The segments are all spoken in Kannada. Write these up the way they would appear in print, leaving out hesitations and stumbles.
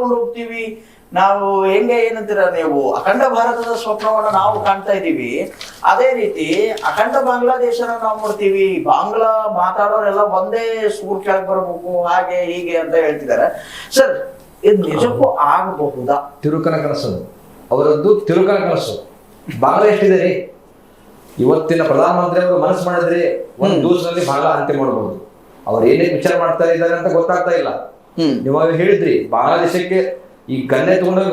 ಹೋಗ್ತೀವಿ ನಾವು ಹೆಂಗೆ ಏನಂತೀರ ನೀವು ಅಖಂಡ ಭಾರತದ ಸ್ವಪ್ನವನ್ನ ನಾವು ಕಾಣ್ತಾ ಇದೀವಿ. ಅದೇ ರೀತಿ ಅಖಂಡ ಬಾಂಗ್ಲಾದೇಶನ ನಾವು ನೋಡ್ತೀವಿ. ಬಾಂಗ್ಲಾ ಮಾತಾಡೋರೆಲ್ಲ ಒಂದೇ ಸೂರ್ ಕೆಳಗೆ ಬರಬೇಕು ಹಾಗೆ ಹೀಗೆ ಅಂತ ಹೇಳ್ತಿದ್ದಾರೆ. ಸರ್, ಇದು ನಿಜಕ್ಕೂ ಆಗಬಹುದಾ? ತಿರುಕನ ಕನಸು ಅವರದ್ದು, ತಿರುಕನ ಕನಸು. ಬಾಂಗ್ಲಾ ಎಷ್ಟಿದೆ? ಇವತ್ತಿನ ಪ್ರಧಾನಮಂತ್ರಿ ಅವರು ಮನಸ್ಸು ಮಾಡಿದ್ರೆ ಒಂದು ದಿವಸದಲ್ಲಿ ಬಾಂಗ್ಲಾ ಅಂತ್ಯ ಮಾಡಬಹುದು. ಅವ್ರು ಏನೇ ವಿಚಾರ ಮಾಡ್ತಾ ಇದ್ದಾರೆ ಅಂತ ಗೊತ್ತಾಗ್ತಾ ಇಲ್ಲ. ನೀವು ಹೇಳಿದ್ರಿ ಬಾಂಗ್ಲಾದೇಶಕ್ಕೆ ಈ ಗನ್ನೆ ತಗೊಂಡೋಗಿ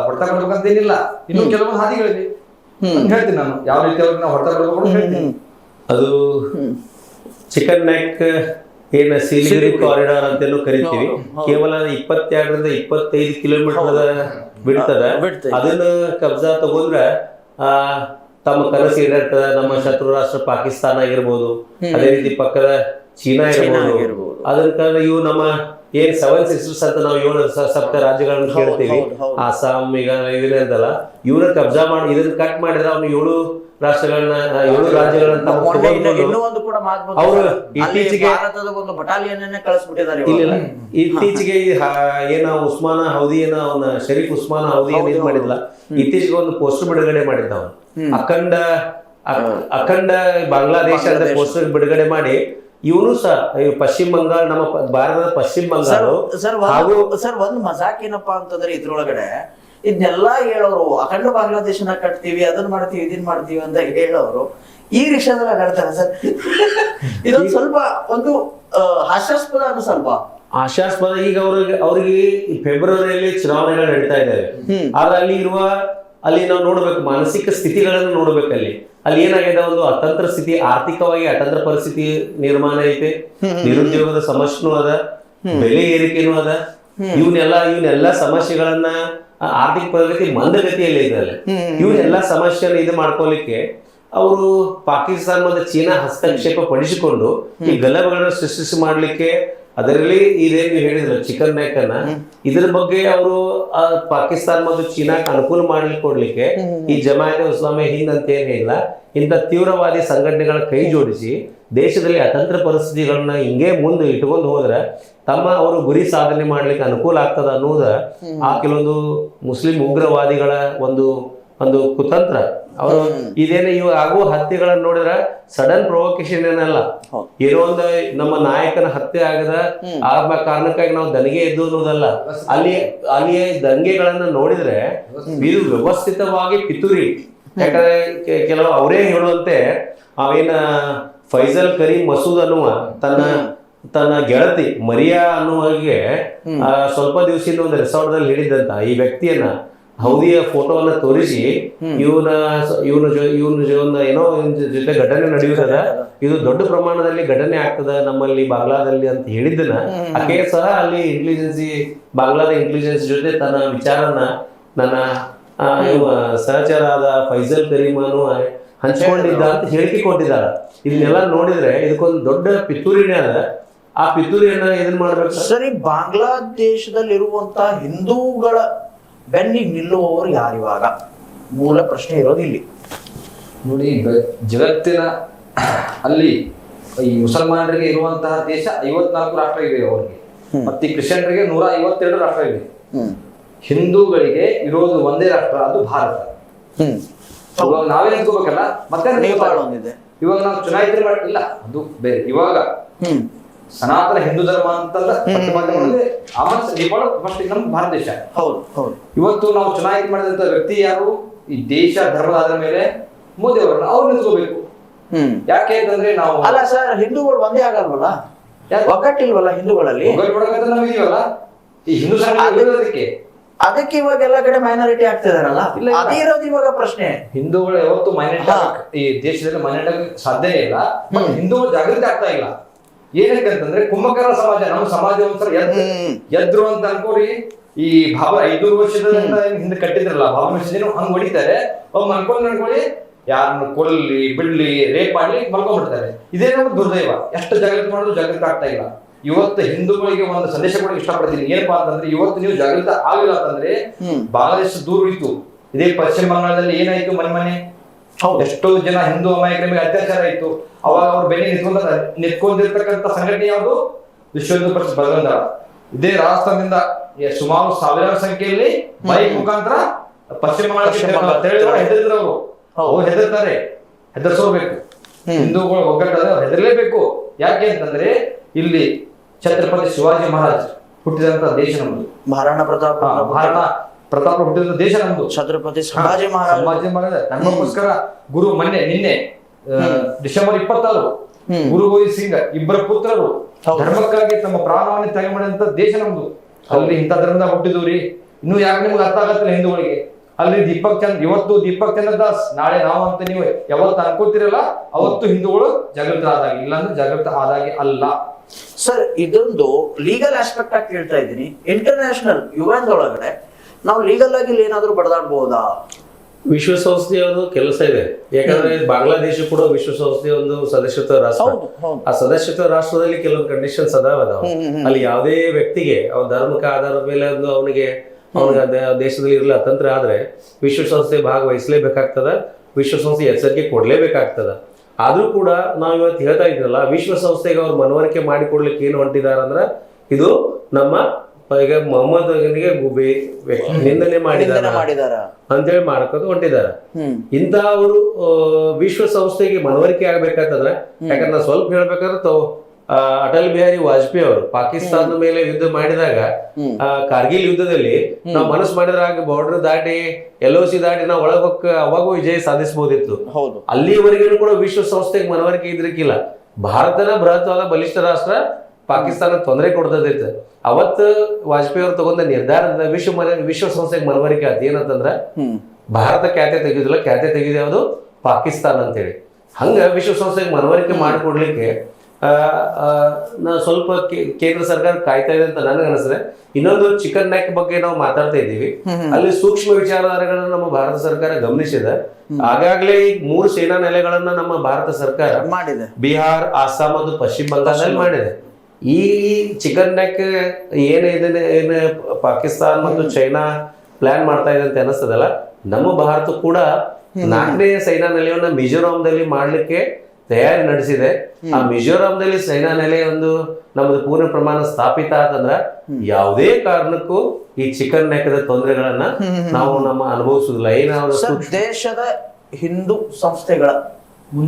ಹೊಡೆತ ಕೊಡ್ಬೇಕಂತ ಏನಿಲ್ಲ. ಇನ್ನು ಕೆಲವೊಂದು ಹಾದಿಗಳಿವೆ ಹೇಳ್ತೀನಿ ನಾನು, ಯಾವ ರೀತಿ ಅವ್ರಿಗೆ ನಾವು ಹೊಡೆತ ಕೊಡ್ಬೇಕು ಹೇಳ್ತೀನಿ. ಅದು ಚಿಕನ್ ನೆಕ್ ಏನ ಸಿಲಿಗುರಿ ಕಾರಿಡಾರ್ ಅಂತೆಲ್ಲೂ ಕರಿತೀವಿ. ಕೇವಲ 22ರಿಂದ 25 ಕಿಲೋಮೀಟರ್ ಬಿಡ್ತದ. ಅದನ್ನ ಕಬ್ಜಾ ತಗೊಂಡ್ರ ತಮ್ಮ ಕನಸು ಏನಿರ್ತದ, ನಮ್ಮ ಶತ್ರು ರಾಷ್ಟ್ರ ಪಾಕಿಸ್ತಾನ ಆಗಿರ್ಬೋದು, ಅದೇ ರೀತಿ ಪಕ್ಕದ ಚೀನಾ ಇರ್ಬೋದು. ಅದರ ಕಾರಣ ಇವು ನಮ್ಮ ಏನ್ 7 ಸಿಸ್ಟರ್ಸ್ ಅಂತ ನಾವು 7 ಸಪ್ತ ರಾಜ್ಯಗಳನ್ನ ಕೇಳ್ತೀವಿ. ಆಸಾಂ, ಮೇಘಾಲಯ ಇದನ್ನೆಲ್ಲ ಇವ್ರ ಕಬ್ಜಾ ಮಾಡಿ ಇದನ್ನ ಕಟ್ ಮಾಡಿದ್ರೆ ಅವ್ನು 7 ರಾಷ್ಟ್ರಗಳನ್ನ 7 ರಾಜ್ಯಗಳನ್ನ ಅವರು ಇತ್ತೀಚೆಗೆ ಇಲ್ಲ ಇತ್ತೀಚೆಗೆ ಏನ ಉಸ್ಮಾನ ಹೌದಿ ಏನ ಅವನ ಶರೀಫ್ ಉಸ್ಮಾನ ಹೌದಿ ಏನ್ ಇದು ಮಾಡಿದ್ಲ, ಇತ್ತೀಚೆಗೆ ಒಂದು ಪೋಸ್ಟರ್ ಬಿಡುಗಡೆ ಮಾಡಿದ್ದ ಅವನು. ಅಖಂಡ ಬಾಂಗ್ಲಾದೇಶ ಅಂತ ಪೋಸ್ಟರ್ ಬಿಡುಗಡೆ ಮಾಡಿ ಇವನು ಸಹ ಪಶ್ಚಿಮ ಬಂಗಾಳ, ನಮ್ಮ ಭಾರತದ ಪಶ್ಚಿಮ ಬಂಗಾಳ ಸರ್ ಒಂದು ಮಜಾಕ್ ಏನಪ್ಪಾ ಅಂತಂದ್ರೆ ಇದ್ರೊಳಗಡೆ ಇದನ್ನೆಲ್ಲಾ ಹೇಳೋರು ಅಖಂಡ ಬಾಂಗ್ಲಾದೇಶನ ಕಟ್ತೀವಿ, ಅದನ್ನ ಮಾಡ್ತೀವಿ, ಇದನ್ ಮಾಡ್ತೀವಿ ಅಂತ ಹೇಳೋರು ಈ ರಿಕ್ಷಾದಲ್ಲಿ ಅಡ್ಡಾಡ್ತಾರೆ. ಸರ್, ಇದೊಂದು ಸ್ವಲ್ಪ ಒಂದು ಹಾಸ್ಯಾಸ್ಪದ ಸ್ವಲ್ಪ ಹಾಸ್ಯಾಸ್ಪದ. ಈಗ ಅವ್ರಿಗೆ ಫೆಬ್ರವರಿಯಲ್ಲಿ ಚುನಾವಣೆಗಳು ನಡೀತಾ ಇದ್ದಾವೆ. ಆದ್ರೆ ಅಲ್ಲಿ ನಾವು ನೋಡ್ಬೇಕು, ಮಾನಸಿಕ ಸ್ಥಿತಿಗಳನ್ನು ನೋಡ್ಬೇಕು. ಅಲ್ಲಿ ಏನಾಗಿದೆ, ಒಂದು ಅತಂತ್ರ ಸ್ಥಿತಿ, ಆರ್ಥಿಕವಾಗಿ ಅತಂತ್ರ ಪರಿಸ್ಥಿತಿ ನಿರ್ಮಾಣ ಐತೆ, ನಿರುದ್ಯೋಗದ ಸಮಸ್ಯೆನೂ ಅದ, ಬೆಲೆ ಏರಿಕೆನೂ ಅದ. ಇವನ್ನೆಲ್ಲ ಸಮಸ್ಯೆಗಳನ್ನ ಆರ್ಥಿಕ ಪ್ರಗತಿ ಮಂದಗತಿಯಲ್ಲಿ ಇದೆ. ಇವನ್ನೆಲ್ಲ ಸಮಸ್ಯೆನ ಇದು ಮಾಡ್ಕೊಲಿಕ್ಕೆ ಅವರು ಪಾಕಿಸ್ತಾನ ಮತ್ತು ಚೀನಾ ಹಸ್ತಕ್ಷೇಪ ಪಡಿಸಿಕೊಂಡು ಈ ಗಲಭೆಗಳನ್ನ ಸೃಷ್ಟಿಸಿ ಮಾಡ್ಲಿಕ್ಕೆ, ಅದರಲ್ಲಿ ಇದೇನು ನೀವು ಹೇಳಿದ್ರು ಚಿಕನ್ ನೆಕ್ ಅನ್ನ, ಇದ್ರ ಬಗ್ಗೆ ಅವರು ಪಾಕಿಸ್ತಾನ ಮತ್ತು ಚೀನಾಕ್ಕೆ ಅನುಕೂಲ ಮಾಡ್ಲಿಕ್ಕೆ ಕೊಡ್ಲಿಕ್ಕೆ ಈ ಜಮಾಯತ್ ಇಸ್ಲಾಮಿ ಹಿಂದ್ ಅಂತ ಏನಿಲ್ಲ, ಇಂಥ ತೀವ್ರವಾದಿ ಸಂಘಟನೆಗಳ ಕೈ ಜೋಡಿಸಿ ದೇಶದಲ್ಲಿ ಅತಂತ್ರ ಪರಿಸ್ಥಿತಿಗಳನ್ನ ಹಿಂಗೆ ಮುಂದೆ ಇಟ್ಕೊಂಡು ಹೋದ್ರೆ ಅವರು ಗುರಿ ಸಾಧನೆ ಮಾಡ್ಲಿಕ್ಕೆ ಅನುಕೂಲ ಆಗ್ತದ ಅನ್ನೋದ ಆ ಕೆಲವೊಂದು ಮುಸ್ಲಿಂ ಉಗ್ರವಾದಿಗಳ ಒಂದು ಕುತಂತ್ರ. ಅವರು ಇದೇನು ಇವು ಆಗುವ ಹತ್ಯೆಗಳನ್ನ ನೋಡಿದ್ರೆ ಸಡನ್ ಪ್ರೊವೊಕೇಶನ್ ಏನಲ್ಲ, ಏನೋ ಒಂದು ನಮ್ಮ ನಾಯಕನ ಹತ್ಯೆ ಆಗದ ಆ ಕಾರಣಕ್ಕಾಗಿ ನಾವು ದನಿಗೆ ಎದ್ದು ಅನ್ನೋದಲ್ಲ. ಅಲ್ಲಿ ದಂಗೆಗಳನ್ನ ನೋಡಿದ್ರೆ ಇದು ವ್ಯವಸ್ಥಿತವಾಗಿ ಪಿತೂರಿ. ಯಾಕಂದ್ರೆ ಕೆಲವು ಅವರೇ ಹೇಳುವಂತೆ ಅವೇನ ಫೈಜಲ್ ಕರೀಂ ಮಸೂದ್ ಅನ್ನುವ ತನ್ನ ಗೆಳತಿ ಮರಿಯಾ ಅನ್ನುವಾಗೆ ಸ್ವಲ್ಪ ದಿವಸದಿಂದ ಒಂದು ರೆಸಾರ್ಟ್ದಲ್ಲಿ ಹೇಳಿದ್ದಂತ ಈ ವ್ಯಕ್ತಿಯನ್ನ ಹೌದಿಯ ಫೋಟೋವನ್ನ ತೋರಿಸಿ ಇವನ ಏನೋ ಜೊತೆ ಘಟನೆ ನಡೆಯುತ್ತದ, ಇದು ದೊಡ್ಡ ಪ್ರಮಾಣದಲ್ಲಿ ಘಟನೆ ಆಗ್ತದ ನಮ್ಮಲ್ಲಿ ಬಾಂಗ್ಲಾದಲ್ಲಿ ಅಂತ ಹೇಳಿದ್ದನ್ನ ಆಕೆ ಸಹ ಅಲ್ಲಿ ಬಾಂಗ್ಲಾದ ಇಂಟೆಲಿಜೆನ್ಸ್ ಜೊತೆ ತನ್ನ ವಿಚಾರನ ನನ್ನ ಸಹಚರಾದ ಫೈಜಲ್ ಕರೀಮನು ಹಂಚಿಕೊಂಡಿದ್ದ ಅಂತ ಹೇಳಿಕೆ ಕೊಟ್ಟಿದ್ದಾಳ. ಇದನ್ನೆಲ್ಲ ನೋಡಿದ್ರೆ ಇದಕ್ಕೊಂದು ದೊಡ್ಡ ಪಿತೂರಿನೇ ಅದ. ಆ ಪಿತೂರಿಯನ್ನ ಇದನ್ ಮಾಡ್ಬೇಕು. ಸರಿ, ಬಾಂಗ್ಲಾದೇಶದಲ್ಲಿರುವಂತಹ ಹಿಂದೂಗಳ ಬೆನ್ನಿಗೆ ನಿಲ್ಲುವವರು ಯಾರಿವಾಗ? ಮೂಲ ಪ್ರಶ್ನೆ ಇರೋದು ಇಲ್ಲಿ. ನೋಡಿ, ಜಗತ್ತಿನ ಅಲ್ಲಿ ಈ ಮುಸಲ್ಮಾನರಿಗೆ ಇರುವಂತಹ ದೇಶ 54 ರಾಷ್ಟ್ರ ಇವೆ ಅವರಿಗೆ, ಮತ್ತೆ ಕ್ರಿಶ್ಚಿಯನ್ರಿಗೆ 152 ರಾಷ್ಟ್ರ ಇವೆ. ಹಿಂದೂಗಳಿಗೆ ಇರೋದು ಒಂದೇ ರಾಷ್ಟ್ರ, ಅದು ಭಾರತ. ಇವಾಗ ನಾವೇ ನಿಂತ್ಕೋಬೇಕಲ್ಲ, ಮತ್ತೆ ಇವಾಗ ನಾವು ಚುನಾಯಿತ ಇಲ್ಲ, ಅದು ಬೇರೆ. ಇವಾಗ ಸನಾತನ ಹಿಂದೂ ಧರ್ಮ ಅಂತಂದ್ರೆ ನಮ್ಮ ಭಾರತ ದೇಶ. ಇವತ್ತು ನಾವು ಚುನಾಯಿತ ಮಾಡಿದಂತ ವ್ಯಕ್ತಿ ಯಾರು? ಈ ದೇಶ ಧರ್ಮದ ಆದ ಮೇಲೆ ಮೋದಿ ಅವರನ್ನ ಅವ್ರು ನಿಂತ್ಕೋಬೇಕು. ಯಾಕೆ ಅಂತಂದ್ರೆ ನಾವು ಅಲ್ಲ ಸರ್, ಹಿಂದೂಗಳು ಒಂದೇ ಆಗಲ್ವಲ್ಲ, ಒಗ್ಗಟ್ಟಿಲ್ವಲ್ಲ ಹಿಂದೂಗಳಲ್ಲಿ. ನಾವು ಇದೀವಲ್ಲ, ಈ ಹಿಂದೂ ಅದಕ್ಕೆ ಇವಾಗ ಎಲ್ಲ ಕಡೆ ಮೈನಾರಿಟಿ ಆಗ್ತಿದಾರಲ್ಲ, ಅದೇ ಇರೋದು ಇವಾಗ ಪ್ರಶ್ನೆ. ಹಿಂದೂಗಳು ಯಾವತ್ತು ಮೈನಾರಿಟಿ ಈ ದೇಶದಲ್ಲಿ ಮೈನಾರಿಟಿ ಸಾಧ್ಯನೇ ಇಲ್ಲ. ಹಿಂದೂಗಳು ಜಾಗೃತಿ ಆಗ್ತಾ ಇಲ್ಲ. ಏನಕ್ಕೆ ಅಂತಂದ್ರೆ ಕುಂಭಕರ್ಣ ಸಮಾಜ, ನಮ್ಮ ಸಮಾಜ ಒಂದ್ಸಲ ಎದ್ರು ಅಂತ ಅನ್ಕೋರಿ. ಈ 500 ವರ್ಷದಿಂದ ಹಿಂದೆ ಕಟ್ಟಿದ್ರಲ್ಲ ಬಾಬಾ ಮಸೀದಿನ ಹಂಗ್ ಹೊಡಿತಾರೆ. ಅವ್ರು ಅನ್ಕೊಳ್ಳಿ ಯಾರನ್ನು ಕೊಲ್ಲಿ ಬಿಡ್ಲಿ ರೇಪ್ ಮಾಡ್ಲಿ ಮಲ್ಕೊಂಡ್ಬಿಡ್ತಾರೆ. ಇದೇ ನಮ್ಮ ದುರ್ದೈವ. ಎಷ್ಟು ಜಾಗೃತಿ ಮಾಡೋದು ಜಾಗೃತಿ ಆಗ್ತಾ ಇಲ್ಲ. ಇವತ್ತು ಹಿಂದೂಗಳಿಗೆ ಒಂದು ಸಂದೇಶ ಕೊಡಕ್ಕೆ ಇಷ್ಟಪಡ್ತೀನಿ. ಏನಪ್ಪಾ ಅಂತಂದ್ರೆ, ಇವತ್ತು ನೀವು ಜಾಗೃತ ಆಗಿಲ್ಲ ಅಂತಂದ್ರೆ ಬಾಂಗ್ಲಾದೇಶ ದೂರ ಇತ್ತು. ಇದೇ ಪಶ್ಚಿಮ ಬಂಗಾಳದಲ್ಲಿ ಏನಾಯ್ತು, ಮನೆ ಎಷ್ಟೋ ಜನ ಹಿಂದೂ ಅಮಾಯಕರ ಮೇಲೆ ಅತ್ಯಾಚಾರ ಆಯ್ತು. ಅವಾಗ ಅವ್ರ ಬೆನ್ನಿ ನಿಂತ್ಕೊಂಡಿರ್ತಕ್ಕಂಥ ಸಂಘಟನೆ ಯಾವುದು? ವಿಶ್ವ ಹಿಂದೂ ಪರಿಷತ್ ಬಲಗಂಧಳ. ಇದೇ ರಾಜಸ್ಥಾನದಿಂದ ಸುಮಾರು ಸಾವಿರಾರು ಸಂಖ್ಯೆಯಲ್ಲಿ ಬೈಕ್ ಮುಖಾಂತರ ಪಶ್ಚಿಮ ಬಂಗಾಳಕ್ಕೆ ಹೆದರಿದ್ರು ಅವ್ರು ಹೆದರ್ತಾರೆ, ಹೆದರ್ಸೋಬೇಕು. ಹಿಂದೂಗಳು ಒಗ್ಗಟ್ಟಾದ್ರೆ ಅವ್ರು ಹೆದರ್ಲೇಬೇಕು. ಯಾಕೆ ಅಂತಂದ್ರೆ ಇಲ್ಲಿ ಛತ್ರಪತಿ ಶಿವಾಜಿ ಮಹಾರಾಜ್ ಹುಟ್ಟಿದಂತ ದೇಶ ನಮ್ದು, ಮಹಾರಾಣಾ ಪ್ರತಾಪ ಹುಟ್ಟಿದಂತ ದೇಶ ನಮ್ದು, ಛತ್ರಪತಿ ಸಂಭಾಜಿ ಮಹಾರಾಜ ನಮಗೋಸ್ಕರ ಗುರು ನಿನ್ನೆ ಡಿಸೆಂಬರ್ 26 ಗುರು ಗೋವಿಂದ್ ಸಿಂಗ್ ಇಬ್ಬರ ಪುತ್ರರು ಧರ್ಮಕ್ಕಾಗಿ ತಮ್ಮ ಪ್ರಾಣವನ್ನು ತ್ಯಾಗ ಮಾಡಿದಂತ ದೇಶ ನಮ್ದು. ಅಲ್ಲಿ ಇಂಥ ಧರ್ಮದಾಗ ಹುಟ್ಟಿದವ್ರಿ. ಇನ್ನು ಯಾಕೆ ನಿಮ್ಗೆ ಅರ್ಥ ಆಗತ್ತಿಲ್ಲ ಹಿಂದೂಗಳಿಗೆ? ಅಲ್ಲಿ ಇವತ್ತು ದೀಪಕ್ ಚಂದ್ರ ದಾಸ್, ನಾಳೆ ನಾವು ಅಂತ ನೀವು ಯಾವತ್ತು ಅನ್ಕೋತಿರಲ್ಲ, ಅವತ್ತು ಹಿಂದೂಗಳು ಜಾಗೃತ ಆದಾಗ, ಇಲ್ಲಾಂದ್ರೆ ಜಾಗೃತ ಆದಾಗೆ ಅಲ್ಲ. ಸರ್, ಇದೊಂದು ಲೀಗಲ್ ಆಸ್ಪೆಕ್ಟ್ ಆಗಿ ಕೇಳ್ತಾ ಇದ್ದೀನಿ. ಇಂಟರ್ನ್ಯಾಷನಲ್ UN ಒಳಗಡೆ ನಾವು ಲೀಗಲ್ ಆಗಿ ಇಲ್ಲಿ ಏನಾದ್ರು ಬಡದಾಡ್ಬಹುದಾ? ವಿಶ್ವಸಂಸ್ಥೆಯ ಒಂದು ಕೆಲಸ ಇದೆ. ಯಾಕಂದ್ರೆ ಬಾಂಗ್ಲಾದೇಶ ಕೂಡ ವಿಶ್ವಸಂಸ್ಥೆಯ ಒಂದು ಸದಸ್ಯತ್ವ ರಾಷ್ಟ್ರ. ಆ ಸದಸ್ಯತ್ವ ರಾಷ್ಟ್ರದಲ್ಲಿ ಕೆಲವೊಂದು ಕಂಡೀಷನ್ಸ್ ಅದಾವ. ಅಲ್ಲಿ ಯಾವುದೇ ವ್ಯಕ್ತಿಗೆ ಅವನ ಧರ್ಮಕ್ಕೆ ಆಧಾರದ ಮೇಲೆ ಒಂದು ಅವನಿಗೆ ದೇಶದಲ್ಲಿ ಇರಲಿ ಅತಂತ್ರ ಆದ್ರೆ ವಿಶ್ವಸಂಸ್ಥೆ ಭಾಗವಹಿಸಲೇಬೇಕಾಗ್ತದ, ವಿಶ್ವಸಂಸ್ಥೆ ಎಚ್ಚರಿಕೆ ಕೊಡ್ಲೇಬೇಕಾಗ್ತದ. ಆದ್ರೂ ಕೂಡ ನಾವು ಇವತ್ತು ಹೇಳ್ತಾ ಇದ್ರಲ್ಲ, ವಿಶ್ವಸಂಸ್ಥೆಗೆ ಅವ್ರು ಮನವರಿಕೆ ಮಾಡಿಕೊಡ್ಲಿಕ್ಕೆ ಏನು ಹೊಂಟಿದಾರ ಅಂದ್ರ ಇದು ನಮ್ಮ ಈಗ ಮೊಹಮ್ಮದ್ ನಿಂದನೆ ಮಾಡಿದಾರ ಅಂತೇಳಿ ಮಾಡ್ಕೊಂಡು ಹೊಂಟಿದಾರ. ಇಂತ ಅವರು ವಿಶ್ವಸಂಸ್ಥೆಗೆ ಮನವರಿಕೆ ಆಗ್ಬೇಕಾಗ್ತದ್ರ. ಯಾಕಂದ್ರೆ ನಾ ಸ್ವಲ್ಪ ಹೇಳ್ಬೇಕಾದ್ರೆ ಅಟಲ್ ಬಿಹಾರಿ ವಾಜಪೇಯಿ ಅವರು ಪಾಕಿಸ್ತಾನದ ಮೇಲೆ ಯುದ್ಧ ಮಾಡಿದಾಗ, ಕಾರ್ಗಿಲ್ ಯುದ್ಧದಲ್ಲಿ ನಾವು ಮನಸ್ಸು ಮಾಡಿದ್ರಾಗ ಬಾರ್ಡರ್ ದಾಟಿ LOC ದಾಟಿ ನಾವು ಒಳಗೋಕ್ ಅವಾಗೂ ವಿಜಯ ಸಾಧಿಸಬಹುದಿತ್ತು. ಅಲ್ಲಿವರೆಗೂ ಕೂಡ ವಿಶ್ವಸಂಸ್ಥೆಗೆ ಮನವರಿಕೆ ಇದ್ರಿಕಿಲ್ಲ. ಭಾರತನ ಬೃಹತ್ವಾದ ಬಲಿಷ್ಠ ರಾಷ್ಟ್ರ ಪಾಕಿಸ್ತಾನಕ್ಕೆ ತೊಂದರೆ ಕೊಡ್ತದೈತೆ. ಅವತ್ತು ವಾಜಪೇಯಿ ಅವರು ತಗೊಂಡ ನಿರ್ಧಾರದ ವಿಶ್ವಸಂಸ್ಥೆಗೆ ಮನವರಿಕೆ ಆಯ್ತು. ಏನಂತಂದ್ರ ಭಾರತ ಖ್ಯಾತೆ ತೆಗೆದಿಲ್ಲ, ಖ್ಯಾತೆ ತೆಗೆದ ಯಾವುದು ಪಾಕಿಸ್ತಾನ ಅಂತೇಳಿ. ಹಂಗ ವಿಶ್ವಸಂಸ್ಥೆಗೆ ಮನವರಿಕೆ ಮಾಡಿಕೊಡ್ಲಿಕ್ಕೆ ಸ್ವಲ್ಪ ಕೇಂದ್ರ ಸರ್ಕಾರ ಕಾಯ್ತಾ ಇದೆ ಅಂತ ನನಗೆ ಅನಿಸ್ತದೆ. ಇನ್ನೊಂದು ಚಿಕನ್ ನೆಕ್ ಬಗ್ಗೆ ನಾವು ಮಾತಾಡ್ತಾ ಇದ್ದೀವಿ. ಅಲ್ಲಿ ಸೂಕ್ಷ್ಮ ವಿಚಾರಧಾರೆಗಳನ್ನ ನಮ್ಮ ಭಾರತ ಸರ್ಕಾರ ಗಮನಿಸಿದೆ. ಆಗಾಗ್ಲೇ ಈಗ 3 ಸೇನಾ ನೆಲೆಗಳನ್ನ ನಮ್ಮ ಭಾರತ ಸರ್ಕಾರ ಮಾಡಿದೆ. ಬಿಹಾರ್, ಅಸ್ಸಾಂ ಮತ್ತು ಪಶ್ಚಿಮ ಬಂಗಾಳದಲ್ಲಿ ಮಾಡಿದೆ. ಈ ಚಿಕನ್ ನೆಕ್ ಏನು ಪಾಕಿಸ್ತಾನ ಮತ್ತು ಚೈನಾ ಪ್ಲಾನ್ ಮಾಡ್ತಾ ಇದೆ ಅಂತ ಅನಿಸ್ತದಲ್ಲ, ನಮ್ಮ ಭಾರತ ಕೂಡ 4ನೇ ಸೇನಾ ನೆಲೆಯನ್ನ ಮಿಜೋರಾಂದಲ್ಲಿ ಮಾಡ್ಲಿಕ್ಕೆ ತಯಾರಿ ನಡೆಸಿದೆ. ಆ ಮಿಜೋರಾಂದಲ್ಲಿ ಸೇನಾ ನೆಲೆ ಒಂದು ನಮ್ದು ಪೂರ್ಣ ಪ್ರಮಾಣ ಸ್ಥಾಪಿತ ಆತಂದ್ರ ಯಾವುದೇ ಕಾರಣಕ್ಕೂ ಈ ಚಿಕನ್ ನೆಕ್ದ ತೊಂದರೆಗಳನ್ನ ನಾವು ಅನುಭವಿಸುದಿಲ್ಲ. ದೇಶದ ಹಿಂದೂ ಸಂಸ್ಥೆಗಳ